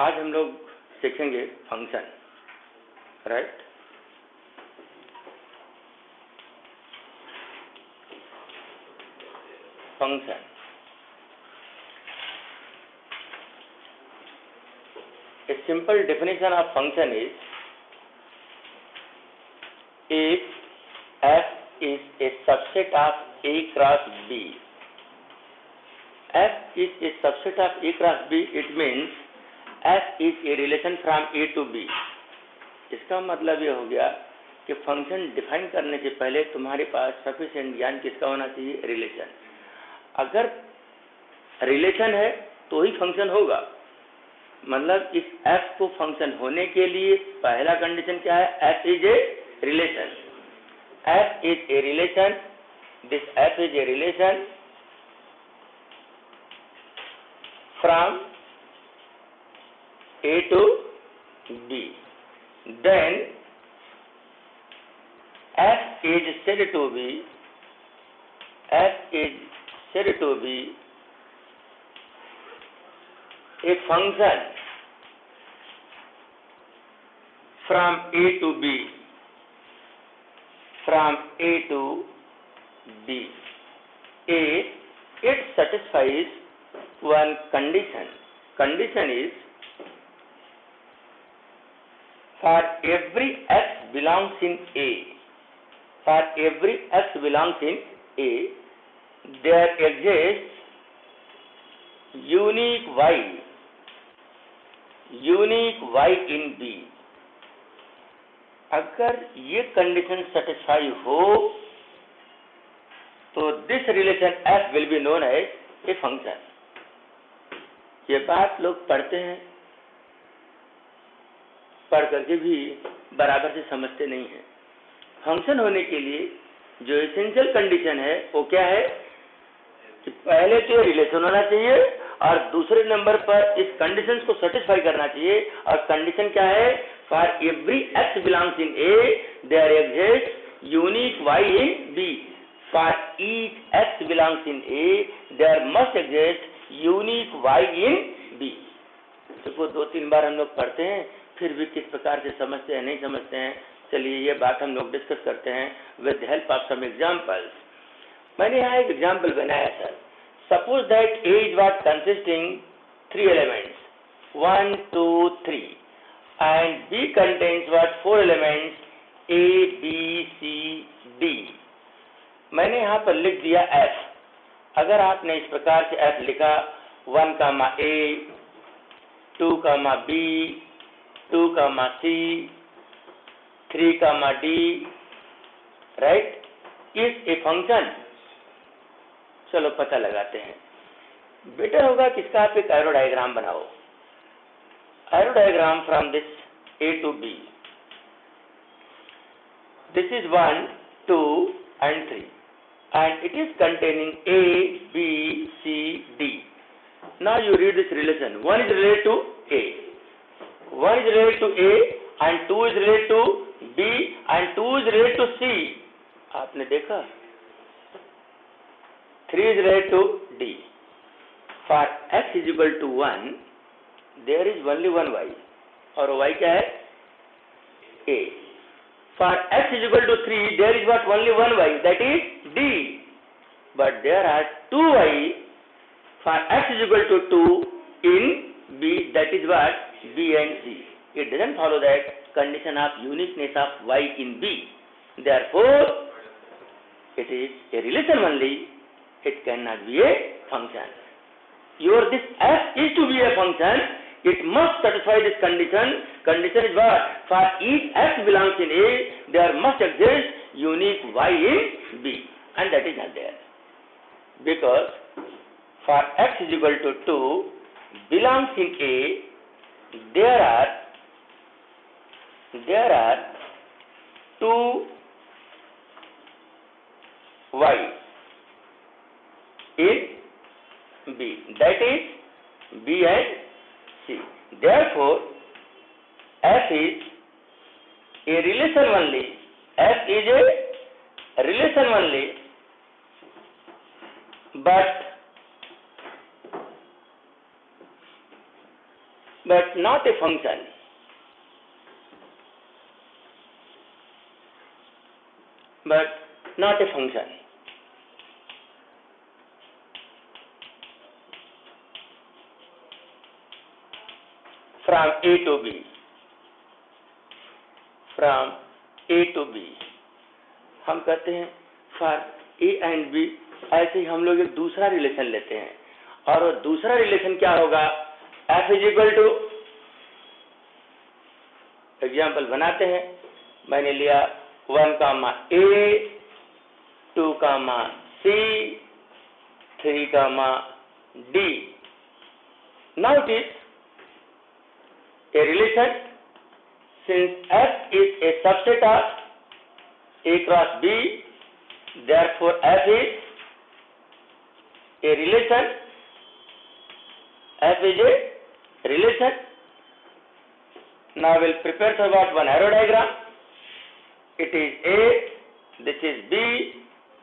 आज हम लोग सीखेंगे function, right. Function, a simple definition of function is if f is a subset of a cross b. F is a subset of a cross b, it means f is a relation from a to b. इसका मतलब ये हो गया कि function define करने से पहले तुम्हारे पास सफिशिएंट ज्ञान किसका होना चाहिए? रिलेशन। अगर रिलेशन है तो ही फंक्शन होगा। मतलब इस f को फंक्शन होने के लिए पहला कंडीशन क्या है? f is a relation. f is a relation, this f is a relation from a to b. Then f is said to be a function from a to b, it satisfies one condition. Condition is for every x belongs in a, there exists unique y in b. अगर ये condition satisfy हो तो this relation f will be known as a function. ये बात लोग पढ़ते हैं, पढ़ करके भी बराबर से समझते नहीं है। फंक्शन होने के लिए जो एसेंशियल कंडीशन है वो क्या है कि पहले तो रिलेशन होना चाहिए और दूसरे नंबर पर इस कंडीशन को सेटिस्फाई करना चाहिए। और कंडीशन क्या है? For every x belongs in A there exist unique y in B. For each x belongs in A there must exist unique y in B. तो 2-3 बार हम लोग पढ़ते हैं, फिर भी किस प्रकार से समझते हैं, नहीं समझते हैं। चलिए ये बात हम लोग डिस्कस करते हैं with help of some examples. मैंने यहाँ एक एग्जांपल बनाया sir. Suppose that A is what consisting 3 elements 1, 2, 3 and B contains what 4 elements A, B, C, D। मैंने यहाँ पर लिख दिया F। अगर आपने इस प्रकार से f लिखा 1, a 2, b 2, c 3, d, right, is a function. चलो पता लगाते हैं। बेटर होगा कि इसका आप एक एरो डायग्राम बनाओ। Arrow diagram from this a to b। This is 1, 2 and 3 and it is containing A, B, C, D. Now you read this relation. 1 is related to A, 1 is related to A and 2 is related to B and 2 is related to C. आपने देखा? 3 is related to D. For x is equal to 1, there is only one y और y क्या है? A. For x is equal to 3, there is what? Only one y, that is D. But there are two y for x is equal to 2 in B, that is what? B and C. It doesn't follow that condition of uniqueness of y in B. Therefore, it is a relation only. It cannot be a function. This f is to be a function. It must satisfy this condition. Condition is what? For each x belongs in A, there must exist unique y in B, and that is not there. Because for x is equal to 2 belongs in A, there are 2 y in B, that is B and C. Therefore, f is a relation only. F is a relation only, but but not a function. But not a function. From A to B. From A to B. हम कहते हैं for A and B, ऐसे ही हम लोग एक दूसरा relation लेते हैं, और वो दूसरा रिलेशन क्या होगा? F is equal to, example बनाते हैं, मैंने लिया 1, A, 2, C, 3, D. Now it is a relation. Since F is a subset of A cross B, therefore F is a relation. F is a relation. Now we'll prepare for what? One arrow diagram. It is A, this is B,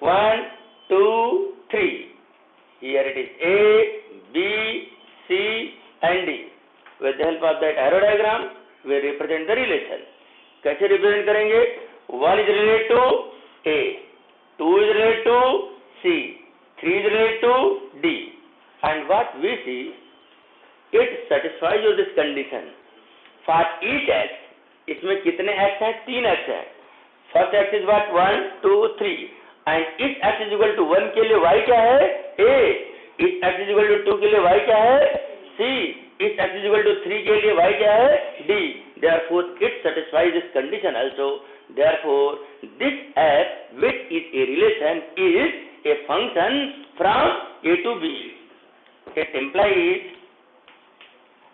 1, 2, 3. Here it is A, B, C and D. With the help of that arrow diagram, we represent the relation. कैसे represent करेंगे? 1 is related to A, 2 is related to C, 3 is related to D. And what we see, it satisfies you this condition. For each x, इसमें कितने x हैं? 3 x हैं. First x is what? 1, 2, 3. And इस x is equal to 1 के लिए y क्या है? A. इस x is equal to 2 के लिए y क्या है? C. इस x is equal to 3 के लिए y क्या है? D. Therefore, it satisfies this condition also. Therefore, this f, which is a relation, is a function from A to B. It implies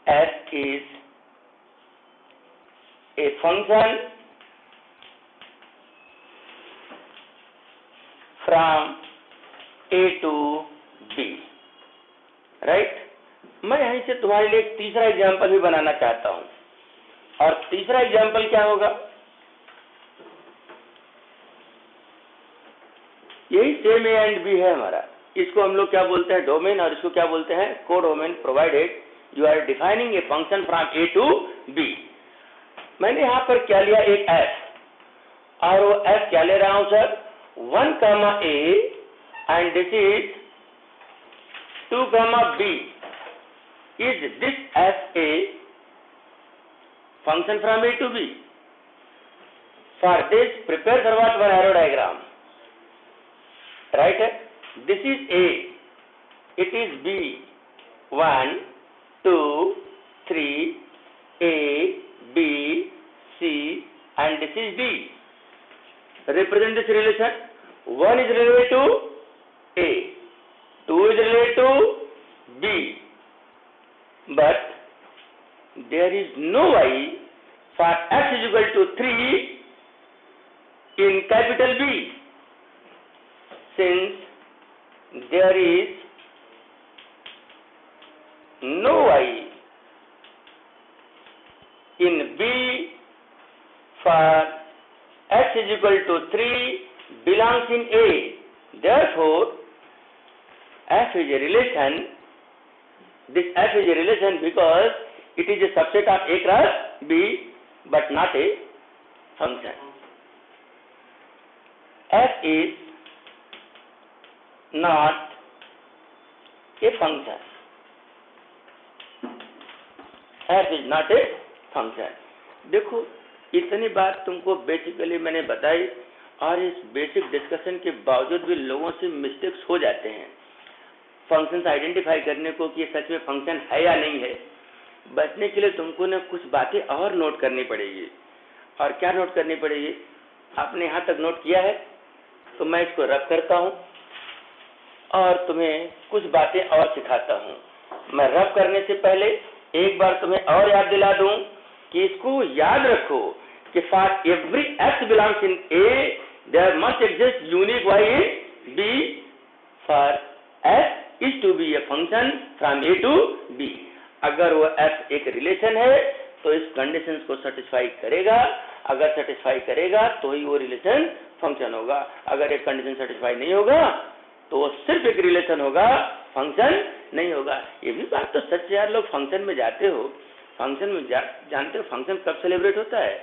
f is a function from A to B. Right? मैं यहीं से तुम्हारे लिए एक तीसरा example भी बनाना चाहता हूं, और तीसरा एग्जाम्पल क्या होगा? यही सेम ए एंड बी है हमारा. इसको हम लोग क्या बोलते हैं? डोमेन. और इसको क्या बोलते हैं? को domain. Provided you are defining a function from A to B. मैंने यहां पर क्या लिया? एक एफ. और वो एफ क्या ले रहा हूं sir? 1, A and this is 2, B. Is this f a function from A to B? For this, prepare for what? One arrow diagram. Right? This is A. It is B. 1, 2, 3, A, B, C, and this is D. Represent this relation. 1 is related to A, 2 is related to B, but there is no y for x is equal to 3 in capital B. Since there is no y in B for x is equal to 3 belongs in A. Therefore, f is a relation. This f is a relation because it is a subset of A cross B, but not a function. F is not a function. F is not a function. देखो, इतनी बात तुमको basically मैंने बताई, और इस basic discussion के बावजूद भी लोगों से मिस्टेक्स हो जाते हैं फंक्शंस आइडेंटिफाई करने को कि सच में फंक्शन है या नहीं है. बचने के लिए तुमको ने कुछ बातें और नोट करनी पड़ेगी. और क्या नोट करनी पड़ेगी? आपने यहाँ तक नोट किया है, तो मैं इसको रब करता हूँ और तुम्हें कुछ बातें और सिखाता हूँ. मैं रब करने से पहले एक बार तुम्हें और याद दिला दूँ कि इसको याद रखो कि for every x belongs in A, there must exist unique y in B. For f is to be a function from A to B. अगर वो f एक रिलेशन है तो इस कंडीशन को सेटिस्फाई करेगा. अगर सेटिस्फाई करेगा तो ही वो रिलेशन फंक्शन होगा. अगर एक कंडीशन सेटिस्फाई नहीं होगा तो वो सिर्फ एक रिलेशन होगा, फंक्शन नहीं होगा. ये भी बात तो सच है यार. लोग फंक्शन में जाते हो फंक्शन में जानते हो फंक्शन कब सेलिब्रेट होता है?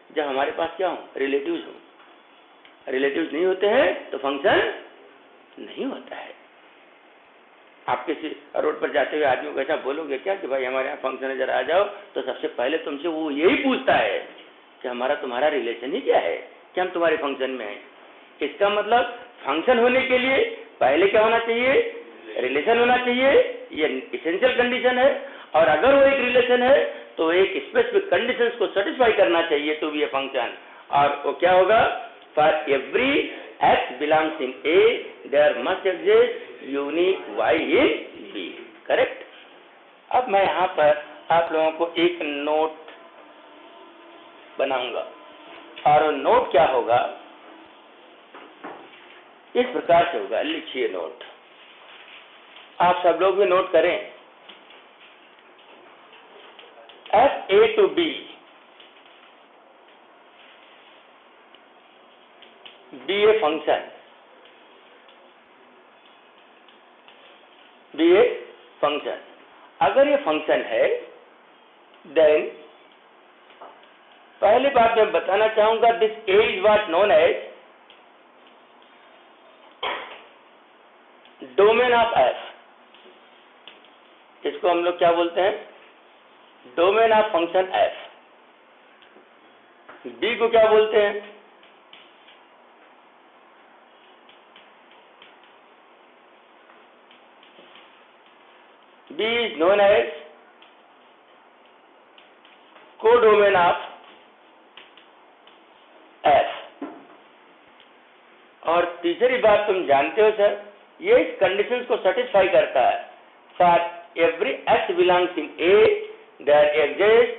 जब हमारे पास क्या हो, रिलेटिव्स हो। रिलेटिव्स नहीं होते हैं तो फंक्शन नहीं होता है। आप किसी रोड पर जाते हुए आदमी को ऐसा बोलोगे क्या कि भाई हमारे यहाँ फंक्शन है, जरा आ जाओ, तो सबसे पहले तुमसे वो यही पूछता है कि हमारा तुम्हारा रिलेशन ही क्या है, कि हम तुम्हारे फंक्शन में हैं। इसका मतलब फंक्शन होने के लिए पहले क्या होना चाहिए? रिलेशन होना चाहिए। ये इसेंशियल कंडीशन है। और अगर वो एक रिलेशन है तो एक स्पेसिफिक कंडीशंस को सेटिस्फाई करना चाहिए तो भी ये फंक्शन। और वो क्या होगा? For every x belongs in A there must exist unique y in B. Correct. अब मैं यहाँ पर आप लोगों को एक नोट बनाऊंगा और नोट क्या होगा? इस प्रकार से होगा। लिखिए नोट, आप सब लोग भी नोट करें। F A to B, be a function, be a function. अगर ये फंक्शन है देन पहली बात मैं बताना चाहूंगा, this A is what known as domain of f. इसको हम लोग क्या बोलते हैं? Domain of function f. B को क्या बोलते हैं? B is known as codomain of f. और तीसरी बात तुम जानते हो सर, ये इस कंडीशंस को सेटिस्फाई करता है। For every x belongs in A there exist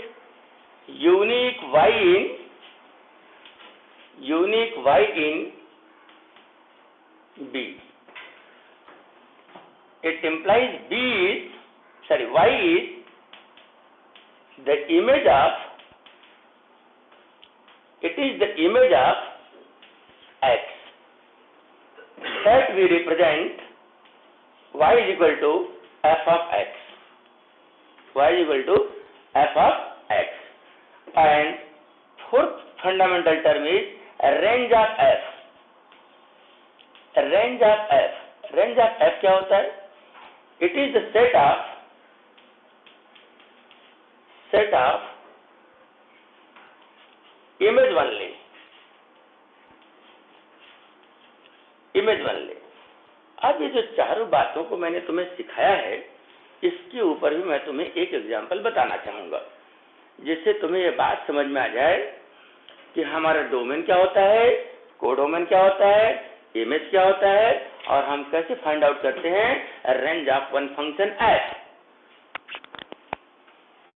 unique y in B. It implies y is the image of, it is the image of x that we represent y is equal to f of x. Y is equal to f of x. And fourth fundamental term is range of f. Range of f. Range of f क्या होता है? It is the set of image only. अब ये जो चारों बातों को मैंने तुम्हें सिखाया है, इसके ऊपर भी मैं तुम्हें एक एग्जाम्पल बताना चाहूंगा, जिससे तुम्हें ये बात समझ में आ जाए कि हमारा डोमेन क्या होता है, कोडोमेन क्या होता है, इमेज क्या होता है, और हम कैसे फाइंड आउट करते हैं range of one function F.